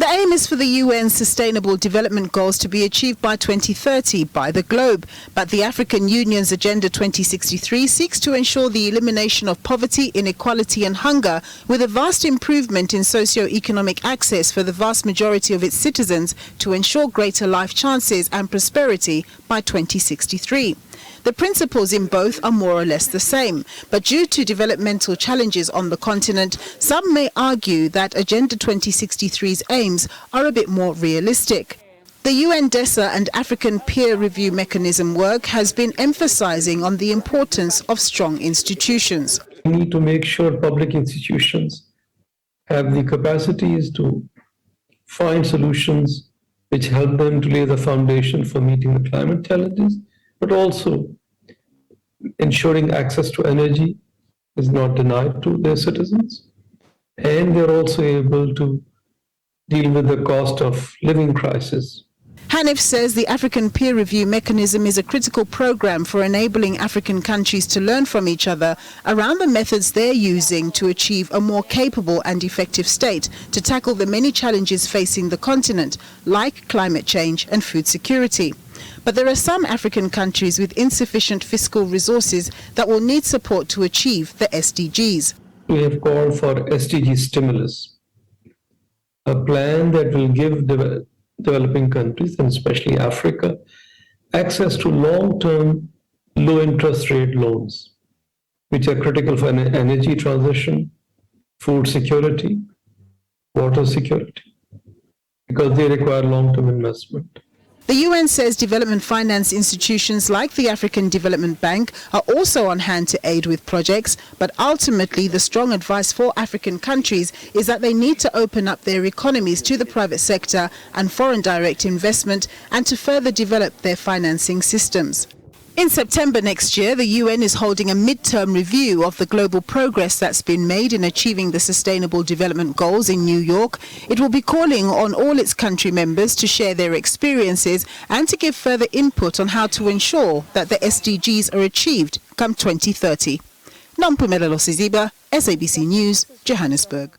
The aim is for the UN Sustainable Development Goals to be achieved by 2030 by the globe, but the African Union's Agenda 2063 seeks to ensure the elimination of poverty, inequality and hunger, with a vast improvement in socio-economic access for the vast majority of its citizens to ensure greater life chances and prosperity by 2063. The principles in both are more or less the same, but due to developmental challenges on the continent, some may argue that Agenda 2063's aims are a bit more realistic. The UNDESA and African Peer Review Mechanism work has been emphasizing on the importance of strong institutions. We need to make sure public institutions have the capacities to find solutions which help them to lay the foundation for meeting the climate challenges, but also ensuring access to energy is not denied to their citizens. And they're also able to deal with the cost of living crisis. Hanif says the African Peer Review Mechanism is a critical program for enabling African countries to learn from each other around the methods they're using to achieve a more capable and effective state to tackle the many challenges facing the continent, like climate change and food security. But there are some African countries with insufficient fiscal resources that will need support to achieve the SDGs. We have called for SDG stimulus, a plan that will give developing countries, and especially Africa, access to long-term, low-interest rate loans, which are critical for energy transition, food security, water security, because they require long-term investment. The UN says development finance institutions like the African Development Bank are also on hand to aid with projects, but ultimately the strong advice for African countries is that they need to open up their economies to the private sector and foreign direct investment and to further develop their financing systems. In September next year, the UN is holding a mid-term review of the global progress that's been made in achieving the Sustainable Development Goals in New York. It will be calling on all its country members to share their experiences and to give further input on how to ensure that the SDGs are achieved come 2030. Nampumelelo Siziba, SABC News, Johannesburg.